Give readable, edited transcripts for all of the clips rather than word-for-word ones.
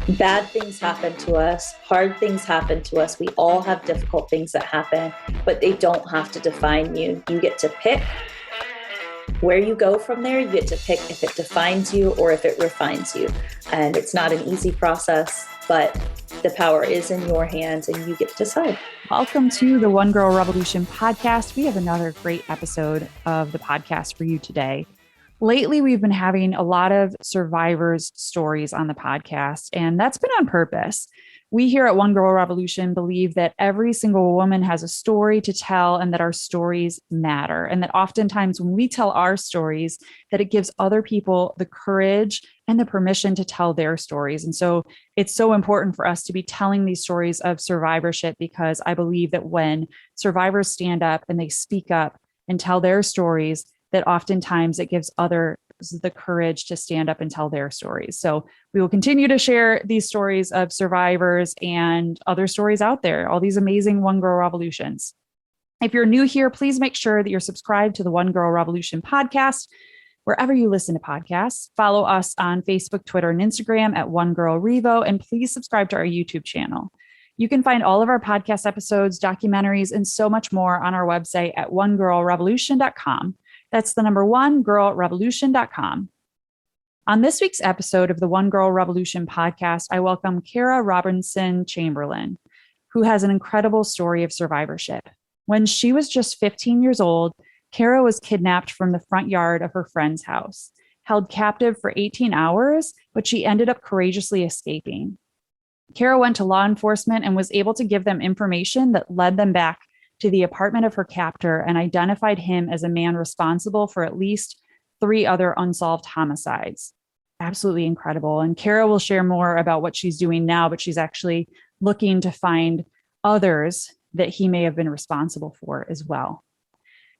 Bad things happen to us, hard things happen to us. We all have difficult things that happen, but they don't have to define you. You get to pick where you go from there. You get to pick if it defines you or if it refines you. And it's not an easy process, but the power is in your hands and you get to decide. Welcome to the One Girl Revolution podcast. We have another great episode of the podcast for you today. Lately, we've been having a lot of survivors' stories on the podcast, and that's been on purpose. We here at One Girl Revolution believe that every single woman has a story to tell and that our stories matter. And that oftentimes when we tell our stories, that it gives other people the courage and the permission to tell their stories. And so it's so important for us to be telling these stories of survivorship, because I believe that when survivors stand up and they speak up and tell their stories, that oftentimes it gives others the courage to stand up and tell their stories. So we will continue to share these stories of survivors and other stories out there, all these amazing One Girl Revolutions. If you're new here, please make sure that you're subscribed to the One Girl Revolution podcast, wherever you listen to podcasts. Follow us on Facebook, Twitter, and Instagram at One Girl Revo, and please subscribe to our YouTube channel. You can find all of our podcast episodes, documentaries, and so much more on our website at onegirlrevolution.com. That's the number one, girlrevolution.com. On this week's episode of the One Girl Revolution podcast, I welcome Kara Robinson Chamberlain, who has an incredible story of survivorship. When she was just 15 years old, Kara was kidnapped from the front yard of her friend's house, held captive for 18 hours, but she ended up courageously escaping. Kara went to law enforcement and was able to give them information that led them back to the apartment of her captor and identified him as a man responsible for at least 3 other unsolved homicides. Absolutely incredible. And Kara will share more about what she's doing now, but she's actually looking to find others that he may have been responsible for as well.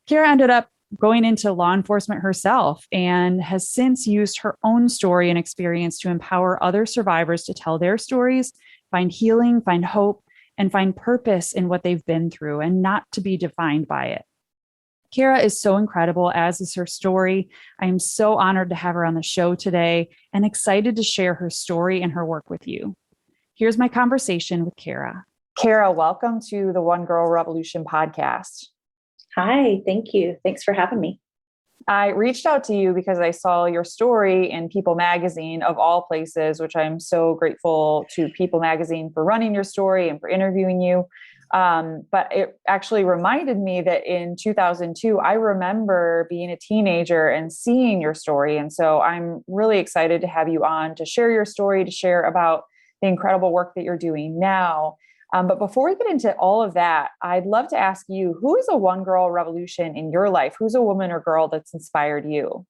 Kara ended up going into law enforcement herself and has since used her own story and experience to empower other survivors to tell their stories, find healing, find hope, and find purpose in what they've been through and not to be defined by it. Kara is so incredible, as is her story. I am so honored to have her on the show today and excited to share her story and her work with you. Here's my conversation with Kara. Kara, welcome to the One Girl Revolution podcast. Hi, thank you. Thanks for having me. I reached out to you because I saw your story in People Magazine, of all places, which I'm so grateful to People Magazine for running your story and for interviewing you. But it actually reminded me that in 2002, I remember being a teenager and seeing your story. And so I'm really excited to have you on to share your story, to share about the incredible work that you're doing now. But before we get into all of that, I'd love to ask you, who is a One Girl Revolution in your life? Who's a woman or girl that's inspired you?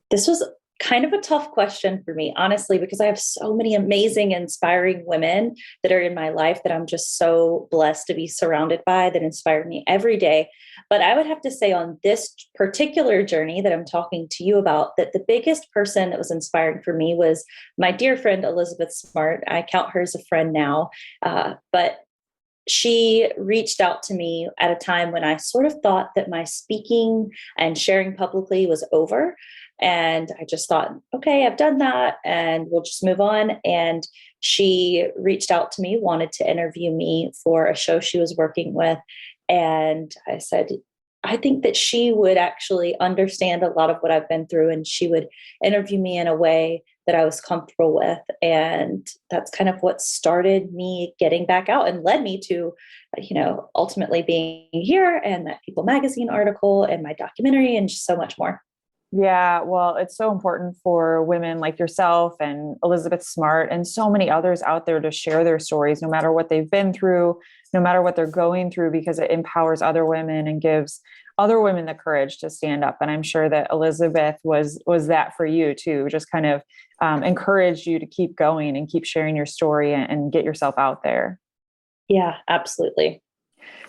This was kind of a tough question for me, honestly, because I have so many amazing, inspiring women that are in my life that I'm just so blessed to be surrounded by, that inspire me every day. But I would have to say on this particular journey that I'm talking to you about, that the biggest person that was inspiring for me was my dear friend, Elizabeth Smart. I count her as a friend now, but she reached out to me at a time when I sort of thought that my speaking and sharing publicly was over. And I just thought, okay, I've done that and we'll just move on. And she reached out to me, wanted to interview me for a show she was working with. And I said, I think that she would actually understand a lot of what I've been through, and she would interview me in a way that I was comfortable with. And that's kind of what started me getting back out and led me to, ultimately being here, and that People Magazine article and my documentary and just so much more. Yeah, well, it's so important for women like yourself and Elizabeth Smart and so many others out there to share their stories, no matter what they've been through, no matter what they're going through, because it empowers other women and gives other women the courage to stand up. And I'm sure that Elizabeth was that for you too, just kind of encouraged you to keep going and keep sharing your story and get yourself out there. Yeah, absolutely.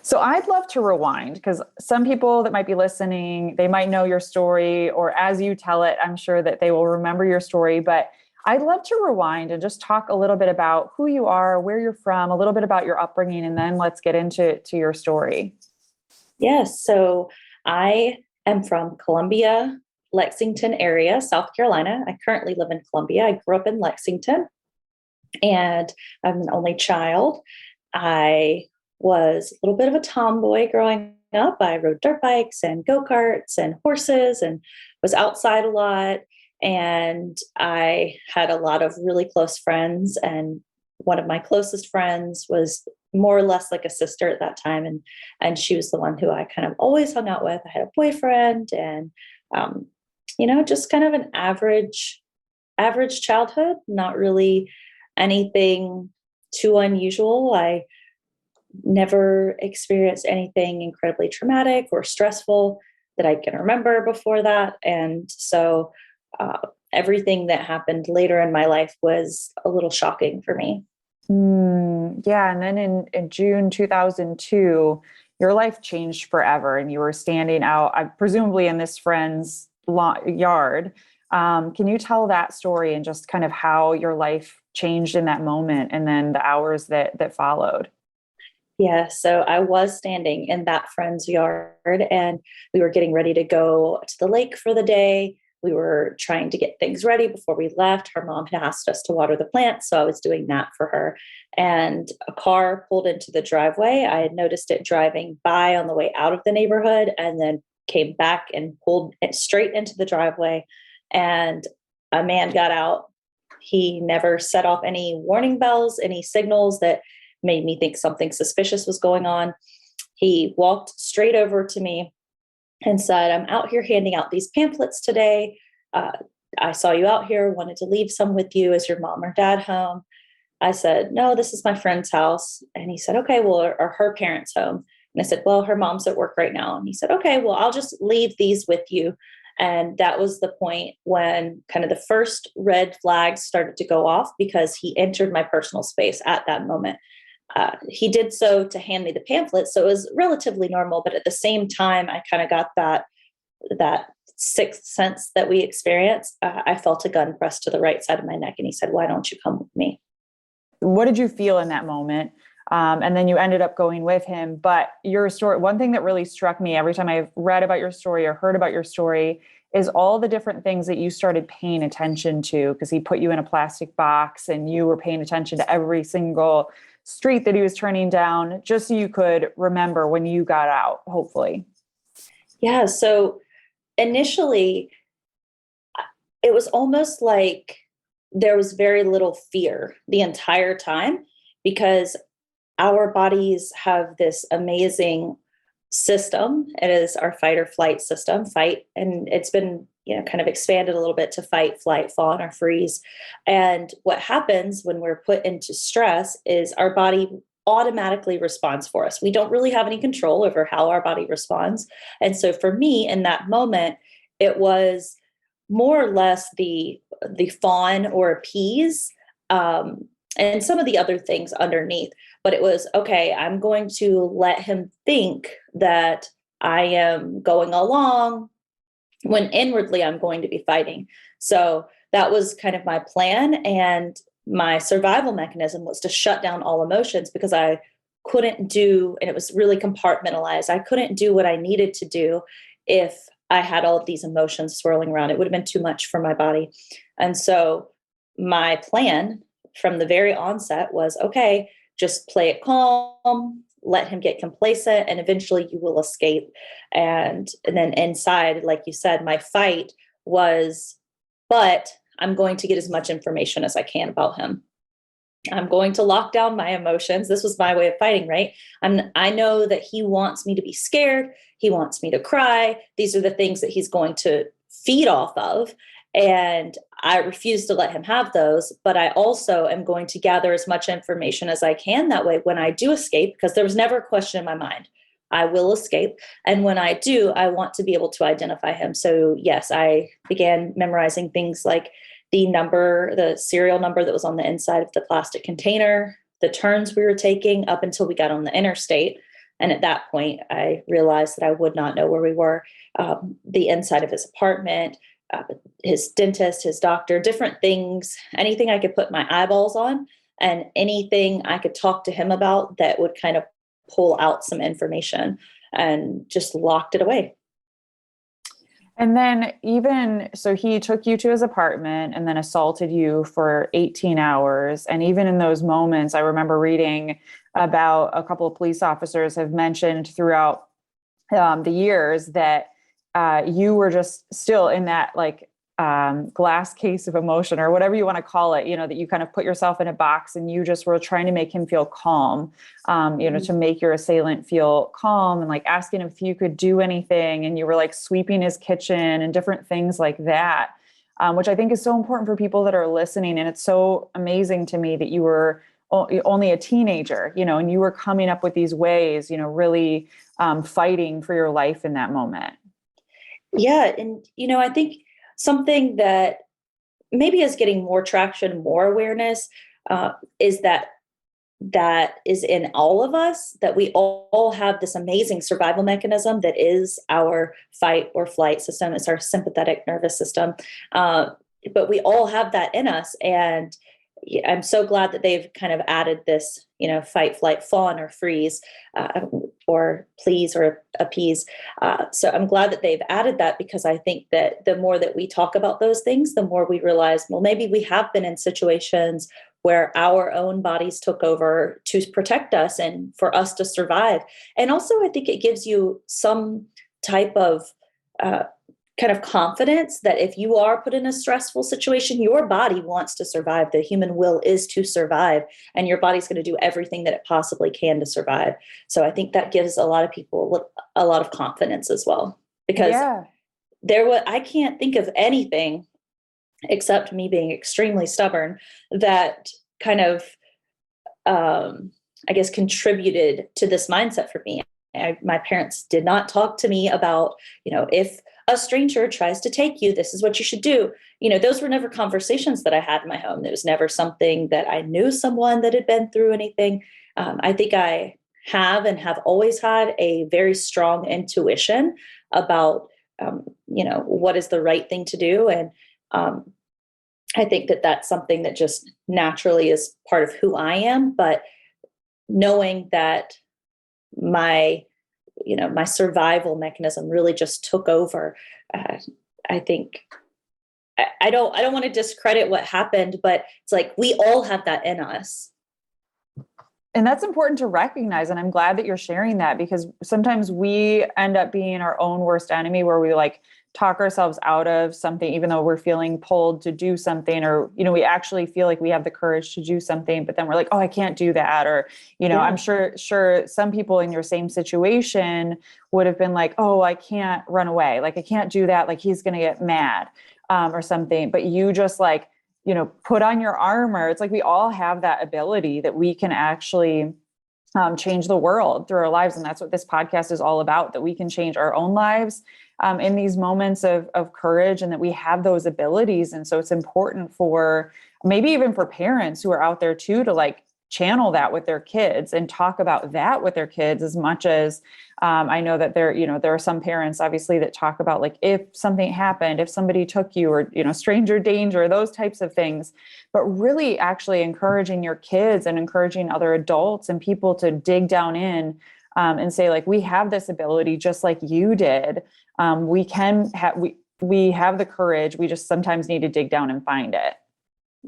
So I'd love to rewind, because some people that might be listening, they might know your story, or as you tell it, I'm sure that they will remember your story. But I'd love to rewind and just talk a little bit about who you are, where you're from, a little bit about your upbringing, and then let's get into your story. Yes. So I am from Columbia, Lexington area, South Carolina. I currently live in Columbia. I grew up in Lexington. And I'm an only child. I was a little bit of a tomboy growing up. I rode dirt bikes and go-karts and horses and was outside a lot. And I had a lot of really close friends. And one of my closest friends was more or less like a sister at that time. And she was the one who I kind of always hung out with. I had a boyfriend and, um, just kind of an average childhood, not really anything too unusual. I never experienced anything incredibly traumatic or stressful that I can remember before that. And so uh, everything that happened later in my life was a little shocking for me. Yeah. And then in June 2002, your life changed forever and you were standing out, presumably in this friend's yard. Can you tell that story and just kind of how your life changed in that moment and then the hours that followed? Yeah, so I was standing in that friend's yard and we were getting ready to go to the lake for the day. We were trying to get things ready before we left. Her mom had asked us to water the plants, so I was doing that for her. And a car pulled into the driveway. I had noticed it driving by on the way out of the neighborhood and then came back and pulled it straight into the driveway. And a man got out. He never set off any warning bells, any signals that made me think something suspicious was going on. He walked straight over to me and said, "I'm out here handing out these pamphlets today. Uh, I saw you out here, wanted to leave some with you. Is your mom or dad home?" I said, "No, this is my friend's house." And he said, "Okay, well, are her parents home?" And I said, "Well, her mom's at work right now." And he said, "Okay, well, I'll just leave these with you." And that was the point when kind of the first red flags started to go off because he entered my personal space at that moment. He did so to hand me the pamphlet, so it was relatively normal. But at the same time, I kind of got that sixth sense that we experience. I felt a gun pressed to the right side of my neck, and he said, "Why don't you come with me?" What did you feel in that moment? And then you ended up going with him. But your story, one thing that really struck me every time I've read about your story or heard about your story is all the different things that you started paying attention to, because he put you in a plastic box and you were paying attention to every single street that he was turning down, just so you could remember when you got out, hopefully. Yeah. So initially, it was almost like there was very little fear the entire time because our bodies have this amazing system. It is our fight or flight system, fight, and it's been, kind of expanded a little bit to fight, flight, fawn, or freeze. And what happens when we're put into stress is our body automatically responds for us. We don't really have any control over how our body responds. And so for me in that moment, it was more or less the fawn or appease, and some of the other things underneath. But it was, okay, I'm going to let him think that I am going along when inwardly I'm going to be fighting. So that was kind of my plan. And my survival mechanism was to shut down all emotions because I couldn't do, and it was really compartmentalized. I couldn't do what I needed to do if I had all of these emotions swirling around. It would have been too much for my body. And so my plan from the very onset was, okay, just play it calm, let him get complacent, and eventually you will escape. And then inside, like you said, my fight was, but I'm going to get as much information as I can about him. I'm going to lock down my emotions. This was my way of fighting, right? I know that he wants me to be scared. He wants me to cry. These are the things that he's going to feed off of. And I refuse to let him have those. But I also am going to gather as much information as I can. That way, when I do escape, because there was never a question in my mind, I will escape. And when I do, I want to be able to identify him. So yes, I began memorizing things like the serial number that was on the inside of the plastic container, the turns we were taking up until we got on the interstate. And at that point, I realized that I would not know where we were. The inside of his apartment, his dentist, his doctor, different things, anything I could put my eyeballs on, and anything I could talk to him about that would kind of pull out some information, and just locked it away. And then so he took you to his apartment and then assaulted you for 18 hours. And even in those moments, I remember reading about a couple of police officers have mentioned throughout the years that you were just still in that like glass case of emotion or whatever you want to call it, that you kind of put yourself in a box and you just were trying to make him feel calm, to make your assailant feel calm and like asking him if you could do anything. And you were like sweeping his kitchen and different things like that, which I think is so important for people that are listening. And it's so amazing to me that you were only a teenager, and you were coming up with these ways, really fighting for your life in that moment. Yeah. And, I think something that maybe is getting more traction, more awareness, is that is in all of us, that we all have this amazing survival mechanism that is our fight or flight system. It's our sympathetic nervous system. But we all have that in us. And I'm so glad that they've kind of added this, fight, flight, fawn, or freeze, or please or appease. So I'm glad that they've added that, because I think that the more that we talk about those things, the more we realize, well, maybe we have been in situations where our own bodies took over to protect us and for us to survive. And also, I think it gives you some type of kind of confidence that if you are put in a stressful situation, your body wants to survive. The human will is to survive, and your body's going to do everything that it possibly can to survive. So I think that gives a lot of people a lot of confidence as well, because I can't think of anything except me being extremely stubborn that kind of, I guess, contributed to this mindset for me. My parents did not talk to me about, if a stranger tries to take you, this is what you should do. Those were never conversations that I had in my home. There was never something that I knew someone that had been through anything. I think I have and have always had a very strong intuition about, what is the right thing to do. And I think that that's something that just naturally is part of who I am. But knowing that my survival mechanism really just took over. I think I don't want to discredit what happened, but it's like we all have that in us. And that's important to recognize. And I'm glad that you're sharing that, because sometimes we end up being our own worst enemy, where we like talk ourselves out of something, even though we're feeling pulled to do something, or, we actually feel like we have the courage to do something, but then we're like, oh, I can't do that. Or, I'm sure some people in your same situation would have been like, oh, I can't run away. Like, I can't do that. Like, he's going to get mad, or something. But you just like, put on your armor. It's like, we all have that ability that we can actually change the world through our lives. And that's what this podcast is all about, that we can change our own lives in these moments of courage, and that we have those abilities. And so it's important for maybe even for parents who are out there too, to like channel that with their kids and talk about that with their kids, as much as I know that there are some parents obviously that talk about like, if something happened, if somebody took you, or, stranger danger, those types of things, but really actually encouraging your kids and encouraging other adults and people to dig down in and say, like, we have this ability just like you did. We have the courage. We just sometimes need to dig down and find it.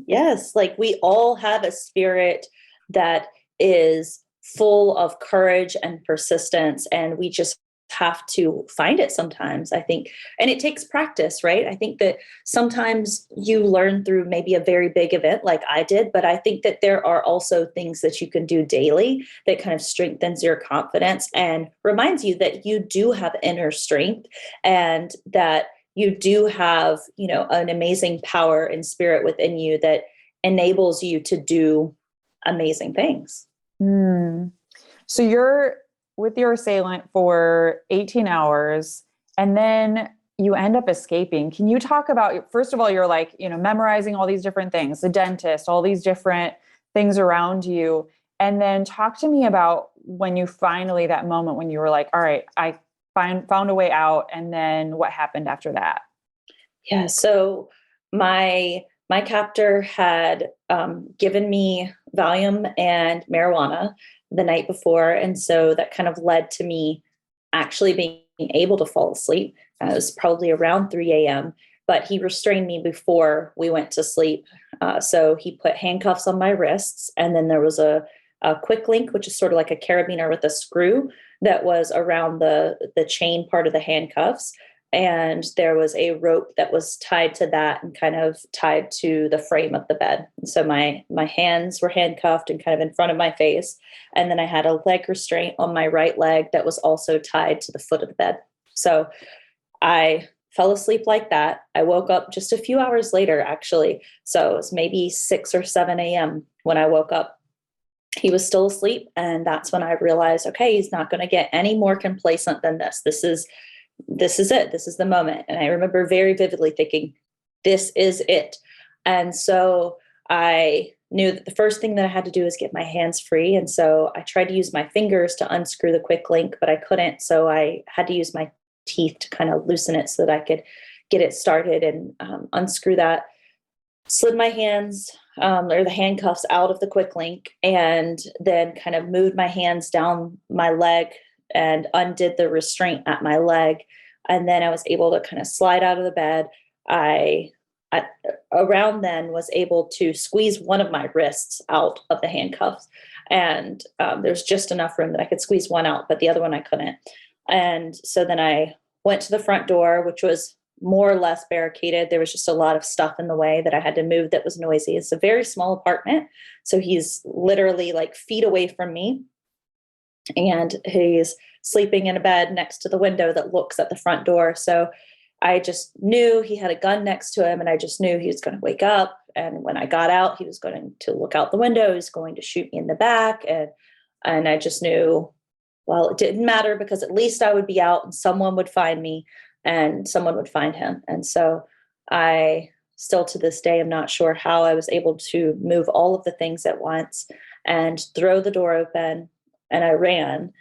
Yes. Like, we all have a spirit that is full of courage and persistence, and we just have to find it sometimes, I think. And it takes practice, right? I think that sometimes you learn through maybe a very big event like I did, but I think that there are also things that you can do daily that kind of strengthens your confidence and reminds you that you do have inner strength, and that you do have, an amazing power and spirit within you that enables you to do amazing things. So you're with your assailant for 18 hours, and then you end up escaping. Can you talk about, first of all, you're like, memorizing all these different things, the dentist, all these different things around you. And then talk to me about when you finally, that moment when you were like, all right, I found a way out. And then what happened after that? Yeah. So my captor had given me Valium and marijuana the night before. And so that kind of led to me actually being able to fall asleep. It was probably around 3 a.m., but he restrained me before we went to sleep. So he put handcuffs on my wrists, and then there was a quick link, which is sort of like a carabiner with a screw that was around the chain part of the handcuffs. And there was a rope that was tied to that and kind of tied to the frame of the bed. And so my hands were handcuffed and kind of in front of my face. And then I had a leg restraint on my right leg that was also tied to the foot of the bed. So I fell asleep like that. I woke up just a few hours later, actually. So it was maybe 6 or 7 a.m. when I woke up. He was still asleep. And that's when I realized, okay, he's not going to get any more complacent than this. This is it. This is the moment. And I remember very vividly thinking, this is it. And so I knew that the first thing that I had to do is get my hands free. And so I tried to use my fingers to unscrew the quick link, but I couldn't. So I had to use my teeth to kind of loosen it so that I could get it started and unscrew that. Slid my hands or the handcuffs out of the quick link, and then kind of moved my hands down my leg and undid the restraint at my leg. And then I was able to kind of slide out of the bed. I around then was able to squeeze one of my wrists out of the handcuffs. And there's just enough room that I could squeeze one out, but the other one I couldn't. And so then I went to the front door, which was more or less barricaded. There was just a lot of stuff in the way that I had to move that was noisy. It's a very small apartment. So he's literally like feet away from me. And he's sleeping in a bed next to the window that looks at the front door. So I just knew he had a gun next to him, and I just knew he was going to wake up. And when I got out, he was going to look out the window. He was going to shoot me in the back. And I just knew, well, it didn't matter because at least I would be out and someone would find me and someone would find him. And so I still to this day am not sure how I was able to move all of the things at once and throw the door open. And I ran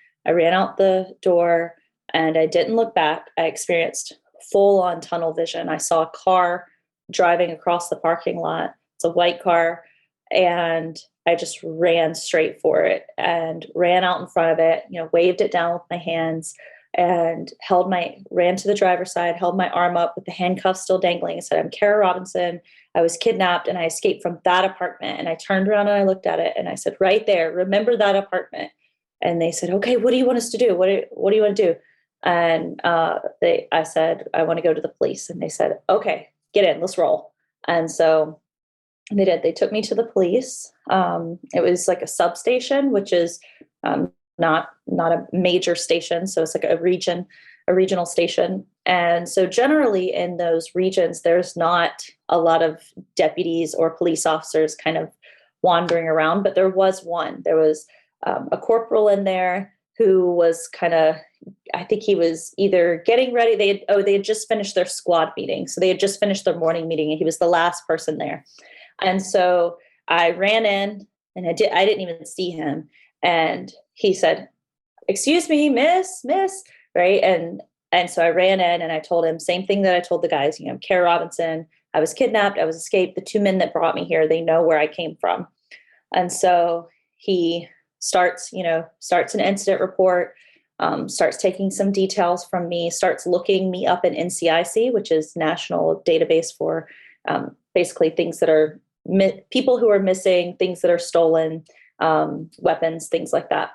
out the door, and I didn't look back. I experienced full on tunnel vision. I saw a car driving across the parking lot. It's a white car. And I just ran straight for it and ran out in front of it, waved it down with my hands and ran to the driver's side, held my arm up with the handcuffs still dangling. I said, I'm Kara Robinson. I was kidnapped and I escaped from that apartment. And I turned around and I looked at it and I said, right there, remember that apartment? And they said, okay, what do you want us to do? What do you want to do? And I said, I want to go to the police. And they said, okay, get in, let's roll. And so they did. They took me to the police. It was like a substation, which is not a major station. So it's like a regional station. And so generally in those regions, there's not a lot of deputies or police officers kind of wandering around, but there was one. There was a corporal in there who was I think he was either getting ready. They had just finished their squad meeting. So they had just finished their morning meeting and he was the last person there. And so I ran in and I didn't even see him. And he said, excuse me, miss, right? And so I ran in and I told him same thing that I told the guys, Kara Robinson, I was kidnapped, I was escaped. The two men that brought me here, they know where I came from. And so he starts an incident report, starts taking some details from me, starts looking me up in NCIC, which is national database for basically things that are people who are missing, things that are stolen, weapons, things like that.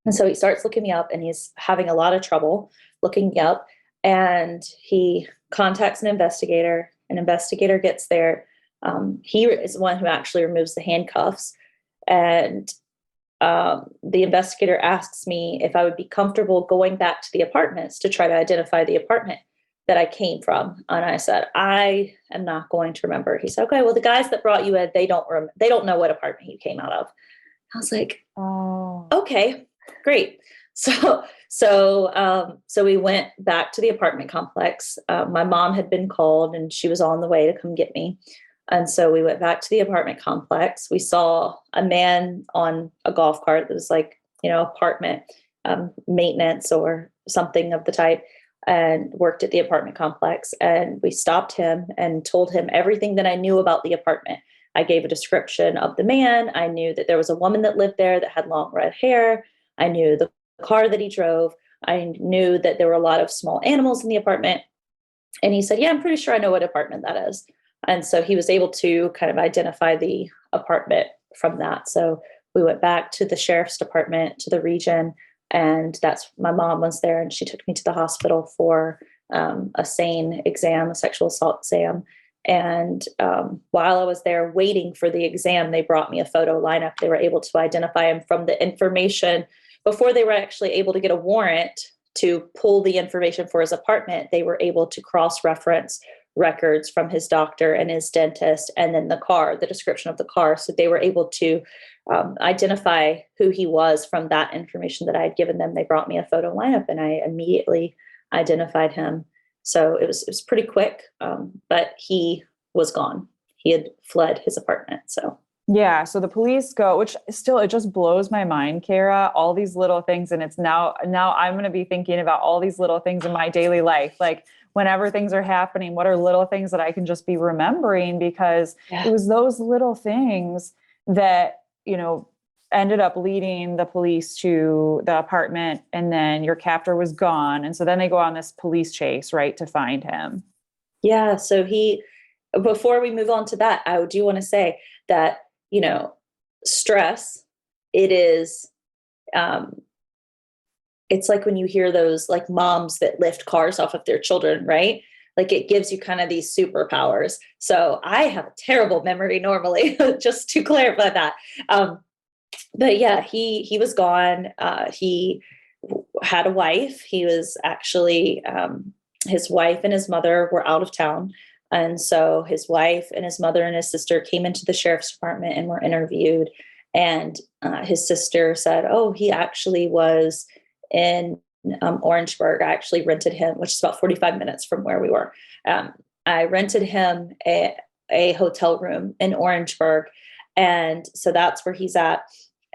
And so he starts looking me up and he's having a lot of trouble looking me up. And he contacts an investigator. An investigator gets there. He is the one who actually removes the handcuffs. And the investigator asks me if I would be comfortable going back to the apartments to try to identify the apartment that I came from. And I said, I am not going to remember. He said, okay, well, the guys that brought you in, they don't know what apartment you came out of. I was like, oh, okay, great. So we went back to the apartment complex. My mom had been called and she was on the way to come get me. And so we went back to the apartment complex. We saw a man on a golf cart that was like, apartment maintenance or something of the type, and worked at the apartment complex. And we stopped him and told him everything that I knew about the apartment. I gave a description of the man. I knew that there was a woman that lived there that had long red hair. I knew the car that he drove. I knew that there were a lot of small animals in the apartment. And he said, yeah, I'm pretty sure I know what apartment that is. And so he was able to kind of identify the apartment from that. So we went back to the sheriff's department, to the region, and that's my mom was there, and she took me to the hospital for a SANE exam, a sexual assault exam. And while I was there waiting for the exam, they brought me a photo lineup. They were able to identify him from the information before they were actually able to get a warrant to pull the information for his apartment. They were able to cross-reference records from his doctor and his dentist, and then the description of the car. So they were able to identify who he was from that information that I had given them. They brought me a photo lineup, and I immediately identified him. So it was pretty quick, but he was gone. He had fled his apartment. So yeah. So the police go, which still, it just blows my mind, Kara, all these little things. And it's now I'm going to be thinking about all these little things in my daily life. Like whenever things are happening, what are little things that I can just be remembering? Because it was those little things that, ended up leading the police to the apartment, and then your captor was gone. And so then they go on this police chase, right, to find him. Yeah. So before we move on to that, I do want to say that, stress, it is, it's like when you hear those like moms that lift cars off of their children, right? Like it gives you kind of these superpowers. So I have a terrible memory normally, just to clarify that. But yeah, he was gone. He had a wife. He was actually, his wife and his mother were out of town. And so his wife and his mother and his sister came into the sheriff's department and were interviewed. And his sister said, oh, he actually was in Orangeburg. I actually rented him, which is about 45 minutes from where we were. I rented him a hotel room in Orangeburg. And so that's where he's at.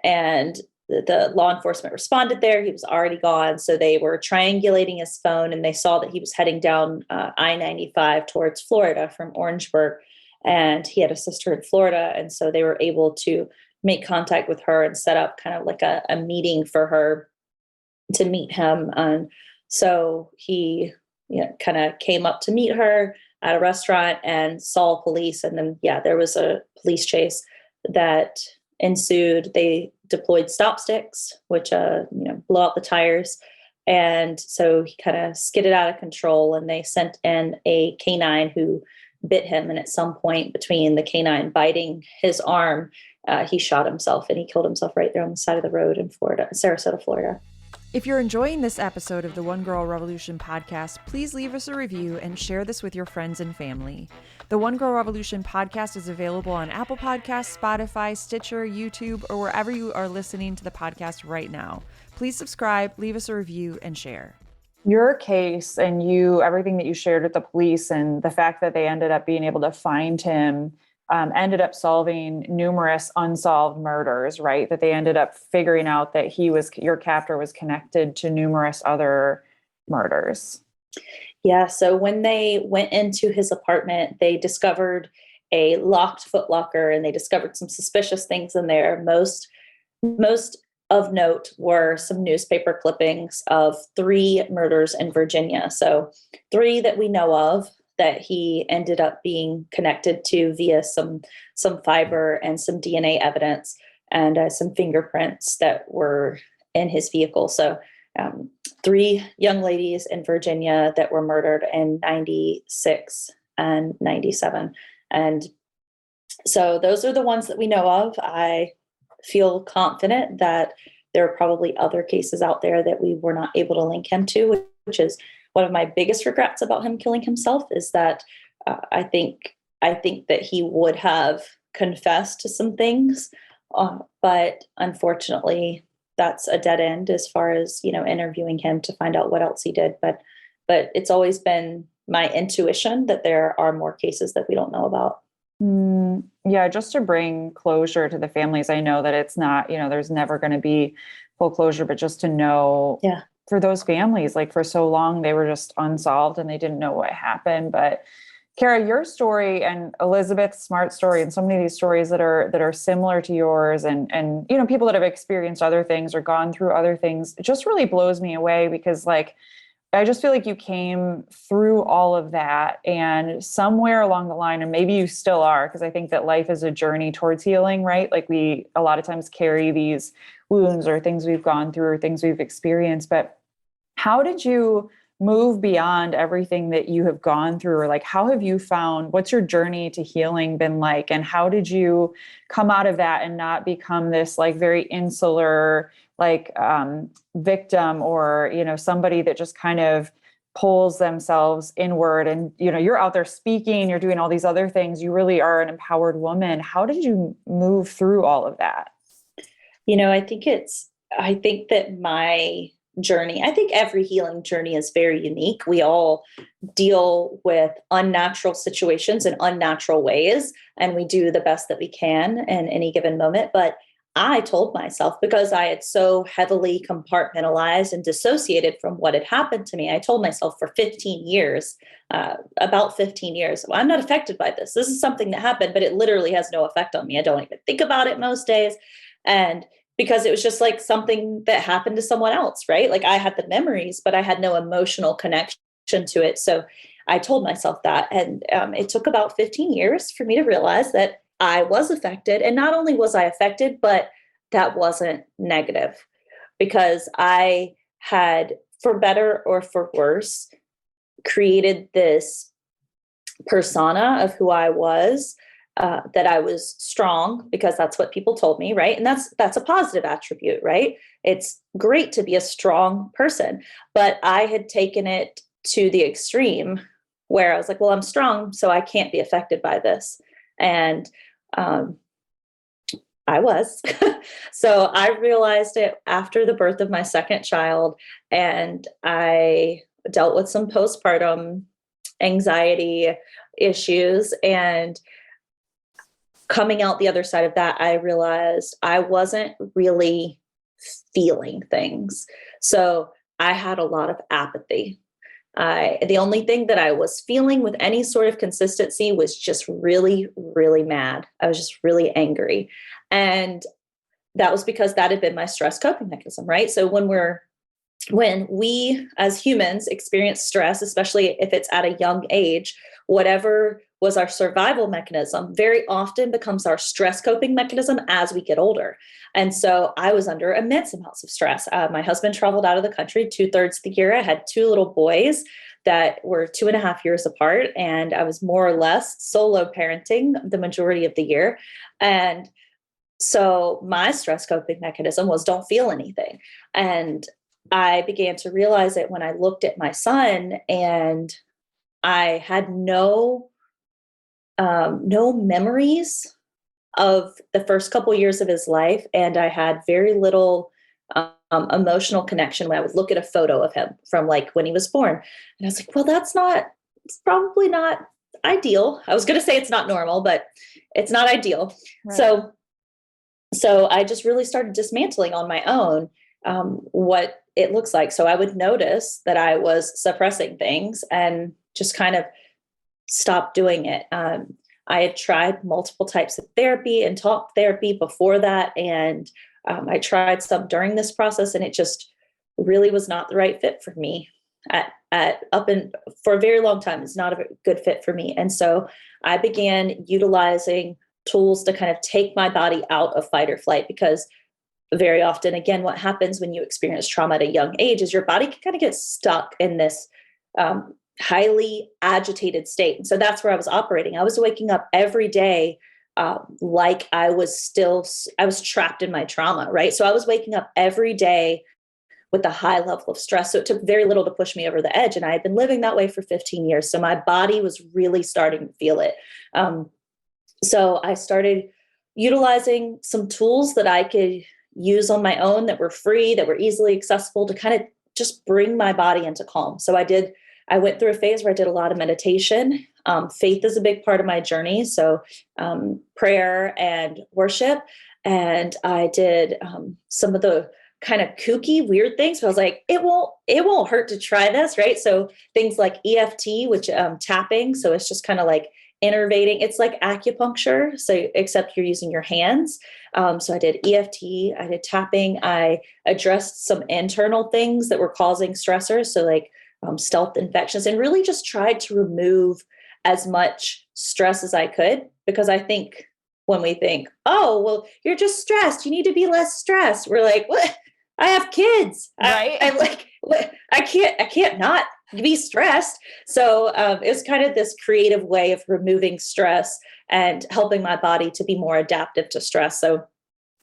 And the law enforcement responded there. He was already gone. So they were triangulating his phone, and they saw that he was heading down I-95 towards Florida from Orangeburg. And he had a sister in Florida. And so they were able to make contact with her and set up kind of like a meeting for her to meet him. And so he kind of came up to meet her at a restaurant and saw police. And then, there was a police chase that ensued. They deployed stop sticks, which, blow out the tires. And so he kind of skidded out of control, and they sent in a canine who bit him. And at some point between the canine biting his arm, he shot himself, and he killed himself right there on the side of the road in Florida, Sarasota, Florida. If you're enjoying this episode of the One Girl Revolution podcast, please leave us a review and share this with your friends and family. The One Girl Revolution podcast is available on Apple Podcasts, Spotify, Stitcher, YouTube, or wherever you are listening to the podcast right now. Please subscribe, leave us a review, and share. Your case and everything that you shared with the police, and the fact that they ended up being able to find him, ended up solving numerous unsolved murders, right? That they ended up figuring out that your captor was connected to numerous other murders. Yeah. So when they went into his apartment, they discovered a locked footlocker, and they discovered some suspicious things in there. Most of note were some newspaper clippings of 3 murders in Virginia. So 3 that we know of that he ended up being connected to via some fiber and some DNA evidence, and some fingerprints that were in his vehicle. So 3 young ladies in Virginia that were murdered in 96 and 97. And so those are the ones that we know of. I feel confident that there are probably other cases out there that we were not able to link him to, which is one of my biggest regrets about him killing himself, is that I think that he would have confessed to some things, but unfortunately, that's a dead end as far as interviewing him to find out what else he did. But it's always been my intuition that there are more cases that we don't know about. Yeah, just to bring closure to the families. I know that it's not, there's never going to be full closure, but just to know. Yeah. For those families, like for so long, they were just unsolved and they didn't know what happened. But Kara, your story and Elizabeth's smart story, and so many of these stories that are similar to yours, and people that have experienced other things or gone through other things, it just really blows me away because like I just feel like you came through all of that, and somewhere along the line, and maybe you still are, because I think that life is a journey towards healing, right? Like we a lot of times carry these wounds or things we've gone through or things we've experienced, but how did you move beyond everything that you have gone through? Or like, how have you found, what's your journey to healing been like? And how did you come out of that and not become this like very insular, like victim or, somebody that just kind of pulls themselves inward and, you're out there speaking, you're doing all these other things. You really are an empowered woman. How did you move through all of that? I think that my journey, I think every healing journey is very unique. We all deal with unnatural situations in unnatural ways, and we do the best that we can in any given moment. But I told myself, because I had so heavily compartmentalized and dissociated from what had happened to me, I told myself for 15 years, about 15 years, well, I'm not affected by this. This is something that happened, but it literally has no effect on me. I don't even think about it most days. And because it was just like something that happened to someone else, right? Like I had the memories, but I had no emotional connection to it. So I told myself that. And it took about 15 years for me to realize that I was affected. And not only was I affected, but that wasn't negative, because I had, for better or for worse, created this persona of who I was, that I was strong because that's what people told me, right? And that's a positive attribute, right? It's great to be a strong person, but I had taken it to the extreme where I was like, well, I'm strong, so I can't be affected by this. And I was. So I realized it after the birth of my second child, and I dealt with some postpartum anxiety issues, and coming out the other side of that, I realized I wasn't really feeling things. So I had a lot of apathy. The only thing that I was feeling with any sort of consistency was just really, really mad. I was just really angry. And that was because that had been my stress coping mechanism, right? So when we as humans experience stress, especially if it's at a young age, whatever was our survival mechanism very often becomes our stress coping mechanism as we get older. And so I was under immense amounts of stress. My husband traveled out of the country 2/3 of the year. I had two little boys that were 2.5 years apart, and I was more or less solo parenting the majority of the year. And so my stress coping mechanism was don't feel anything. And I began to realize it when I looked at my son, and I had no memories of the first couple years of his life, and I had very little emotional connection when I would look at a photo of him from like when he was born. And I was like, well, it's probably not ideal. I was going to say it's not normal, but it's not ideal. Right. So I just really started dismantling on my own what it looks like. So I would notice that I was suppressing things and just kind of stop doing it. I had tried multiple types of therapy and talk therapy before that. And I tried some during this process, and it just really was not the right fit for me for a very long time. It's not a good fit for me. And so I began utilizing tools to kind of take my body out of fight or flight, because very often, again, what happens when you experience trauma at a young age is your body can kind of get stuck in this highly agitated state. And so that's where I was operating. I was waking up every day like I was trapped in my trauma, right? So I was waking up every day with a high level of stress. So it took very little to push me over the edge. And I had been living that way for 15 years. So my body was really starting to feel it. So I started utilizing some tools that I could use on my own that were free, that were easily accessible, to kind of just bring my body into calm. So I went through a phase where I did a lot of meditation. Faith is a big part of my journey. So prayer and worship. And I did some of the kind of kooky, weird things. So I was like, it won't hurt to try this. Right. So things like EFT, which tapping. So it's just kind of like innervating. It's like acupuncture. So except you're using your hands. So I did EFT, I did tapping. I addressed some internal things that were causing stressors. So like stealth infections, and really just tried to remove as much stress as I could, because I think when we think, oh, well, you're just stressed, you need to be less stressed. We're like, what? I have kids. Right. I'm like, what? I can't not be stressed. So it's kind of this creative way of removing stress and helping my body to be more adaptive to stress. So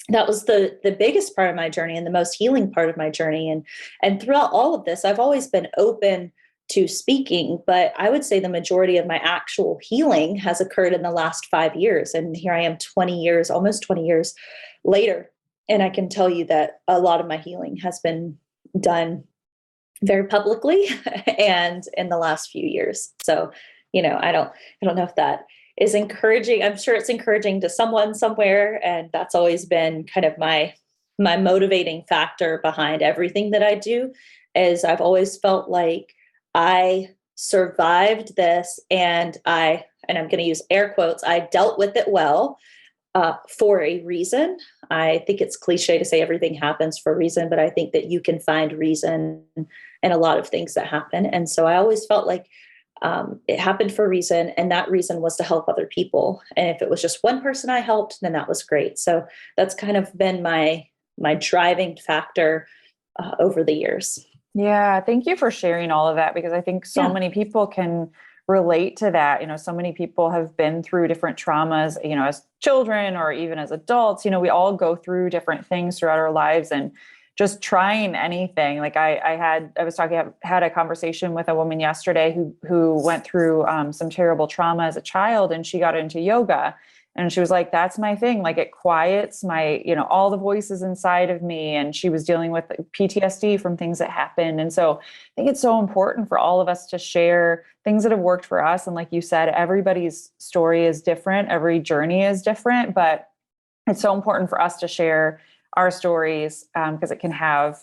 that was the biggest part of my journey and the most healing part of my journey. And throughout all of this, I've always been open to speaking, but I would say the majority of my actual healing has occurred in the last 5 years. And here I am 20 years, almost 20 years later. And I can tell you that a lot of my healing has been done very publicly and in the last few years. So, I don't know if that is encouraging. I'm sure it's encouraging to someone somewhere. And that's always been kind of my motivating factor behind everything that I do, is I've always felt like I survived this, and I'm going to use air quotes, I dealt with it well for a reason. I think it's cliche to say everything happens for a reason, but I think that you can find reason in a lot of things that happen. And so I always felt like it happened for a reason, and that reason was to help other people. And if it was just one person I helped, then that was great. So that's kind of been my driving factor over the years. Yeah. Thank you for sharing all of that, because I think so many people can relate to that. So many people have been through different traumas, as children or even as adults. We all go through different things throughout our lives, and just trying anything. Like I had a conversation with a woman yesterday who went through some terrible trauma as a child, and she got into yoga. And she was like, that's my thing. Like, it quiets my, all the voices inside of me. And she was dealing with PTSD from things that happened. And so I think it's so important for all of us to share things that have worked for us. And like you said, everybody's story is different. Every journey is different, but it's so important for us to share our stories, because it can have,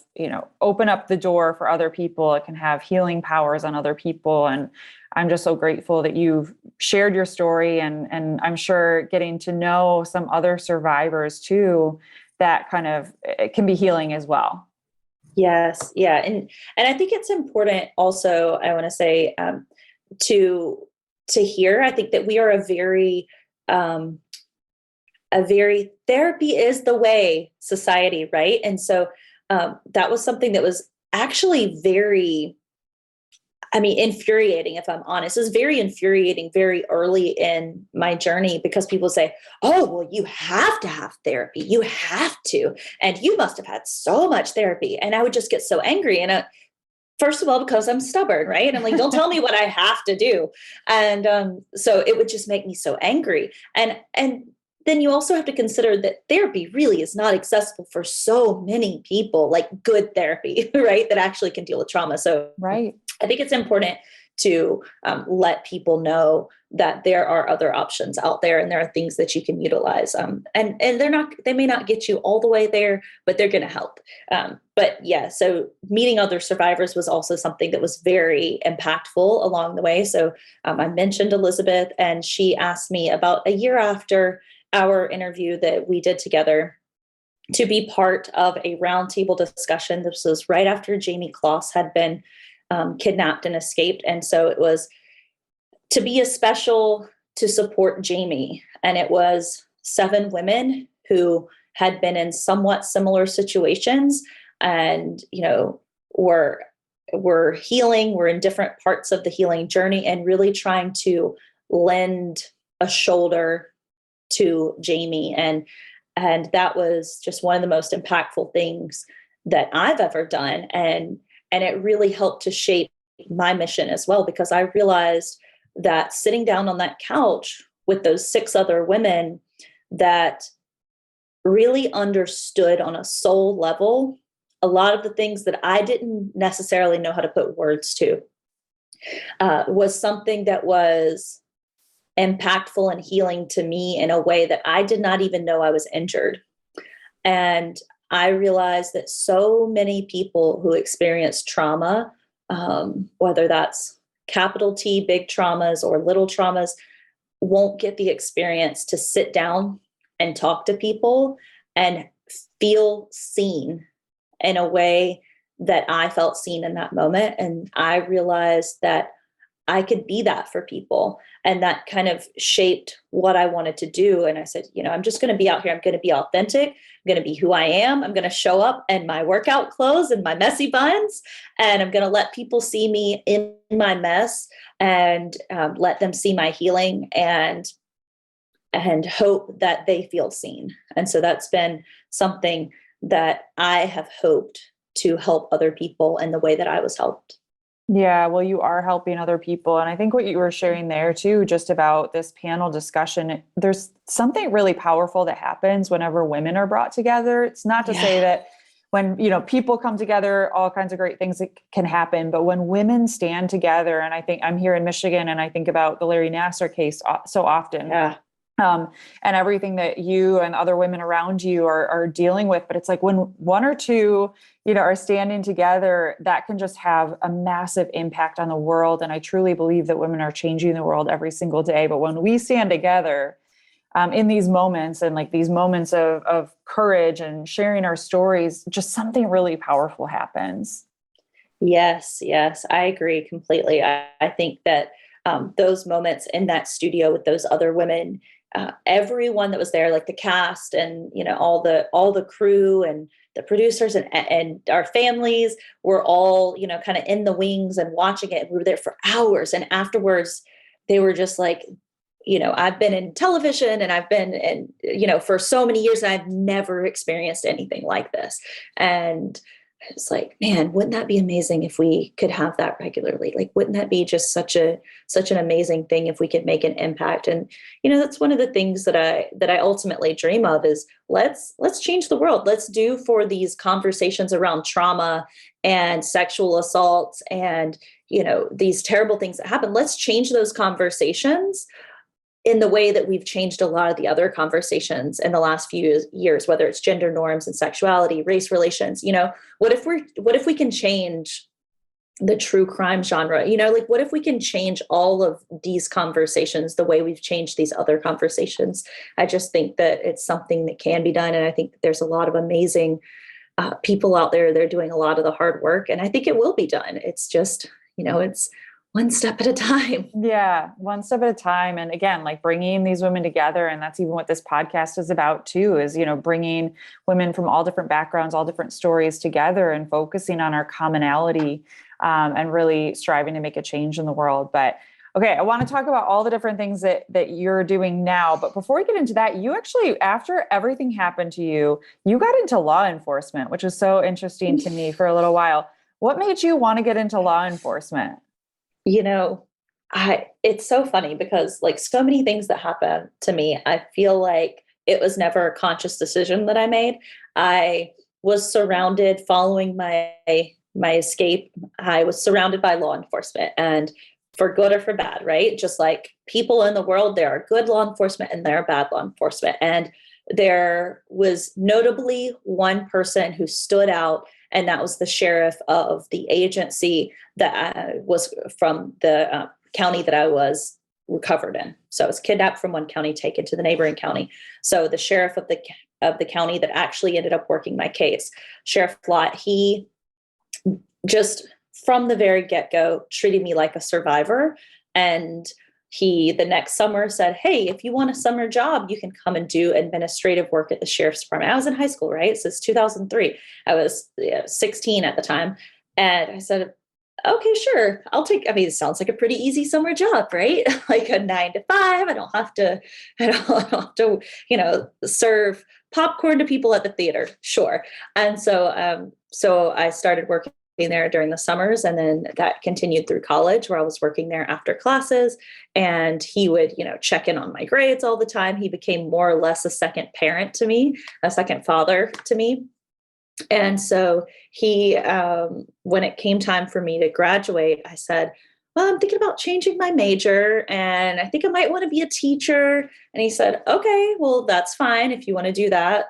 open up the door for other people. It can have healing powers on other people. And I'm just so grateful that you've shared your story, and I'm sure getting to know some other survivors too, that kind of, it can be healing as well. Yes. Yeah. And I think it's important also, I want to say, to hear, I think that we are a very therapy is the way society, right? And so that was something that was actually very, infuriating, if I'm honest. It was very infuriating very early in my journey, because people say, oh, well, you have to have therapy. You have to. And you must have had so much therapy. And I would just get so angry. And first of all, because I'm stubborn, right? I'm like, don't tell me what I have to do. And so it would just make me so angry. And then you also have to consider that therapy really is not accessible for so many people, like good therapy, right? That actually can deal with trauma. So right. I think it's important to let people know that there are other options out there, and there are things that you can utilize. And they may not get you all the way there, but they're going to help. But yeah, so meeting other survivors was also something that was very impactful along the way. So I mentioned Elizabeth, and she asked me about a year after our interview that we did together to be part of a roundtable discussion. This was right after Jamie Kloss had been kidnapped and escaped. And so it was to be a special to support Jamie. And it was 7 women who had been in somewhat similar situations, and, were healing, were in different parts of the healing journey, and really trying to lend a shoulder to Jamie. And that was just one of the most impactful things that I've ever done. And it really helped to shape my mission as well, because I realized that sitting down on that couch with those 6 other women that really understood on a soul level a lot of the things that I didn't necessarily know how to put words to, was something that was impactful and healing to me in a way that I did not even know I was injured. And I realized that so many people who experience trauma, whether that's capital T, big traumas, or little traumas, won't get the experience to sit down and talk to people and feel seen in a way that I felt seen in that moment. And I realized that I could be that for people. And that kind of shaped what I wanted to do. And I said, I'm just going to be out here. I'm going to be authentic. I'm going to be who I am. I'm going to show up in my workout clothes and my messy buns. And I'm going to let people see me in my mess and let them see my healing and hope that they feel seen. And so that's been something that I have hoped to help other people in the way that I was helped. Yeah, well, you are helping other people. And I think what you were sharing there too, just about this panel discussion, there's something really powerful that happens whenever women are brought together. It's not to say that when, people come together, all kinds of great things that can happen. But when women stand together, and I think I'm here in Michigan and I think about the Larry Nassar case so often. Yeah. And everything that you and other women around you are dealing with. But it's like when one or two, are standing together, that can just have a massive impact on the world. And I truly believe that women are changing the world every single day. But when we stand together in these moments and like these moments of courage and sharing our stories, just something really powerful happens. Yes, I agree completely. I think that those moments in that studio with those other women, everyone that was there, like the cast and all the crew and the producers and our families were all kind of in the wings and watching it. We were there for hours, and afterwards they were just like, I've been in television and I've been in for so many years, and I've never experienced anything like this. And it's like, man, wouldn't that be amazing if we could have that regularly? Like, wouldn't that be just such an amazing thing if we could make an impact? And, that's one of the things that I ultimately dream of is let's change the world. Let's do for these conversations around trauma and sexual assaults and, these terrible things that happen. Let's change those conversations in the way that we've changed a lot of the other conversations in the last few years, whether it's gender norms and sexuality, race relations. What if we can change the true crime genre? What if we can change all of these conversations the way we've changed these other conversations? I just think that it's something that can be done. And I think that there's a lot of amazing people out there. They're doing a lot of the hard work, and I think it will be done. It's just, it's one step at a time. Yeah, one step at a time. And again, like bringing these women together. And that's even what this podcast is about too, is, bringing women from all different backgrounds, all different stories together and focusing on our commonality and really striving to make a change in the world. But okay, I want to talk about all the different things that you're doing now. But before we get into that, you actually, after everything happened to you, you got into law enforcement, which is so interesting to me for a little while. What made you want to get into law enforcement? It's so funny because like so many things that happen to me, I feel like it was never a conscious decision that I made. I was surrounded following my escape. I was surrounded by law enforcement, and for good or for bad, right? Just like people in the world, there are good law enforcement and there are bad law enforcement. And there was notably one person who stood out, and that was the sheriff of the agency that was from the county that I was recovered in. So I was kidnapped from one county, taken to the neighboring county. So the sheriff of the county that actually ended up working my case, Sheriff Lott, he just from the very get-go treated me like a survivor. And he, the next summer, said, hey, if you want a summer job, you can come and do administrative work at the sheriff's department. I was in high school, right? So it's 2003. I was 16 at the time. And I said, okay, sure. It sounds like a pretty easy summer job, right? Like a 9 to 5. I don't have to, serve popcorn to people at the theater. Sure. And so I started working there during the summers, and then that continued through college, where I was working there after classes, and he would, check in on my grades all the time. He became more or less a second parent to me, a second father to me. And so he, when it came time for me to graduate, I said, well, I'm thinking about changing my major, and I think I might want to be a teacher. And he said, okay, well, that's fine if you want to do that.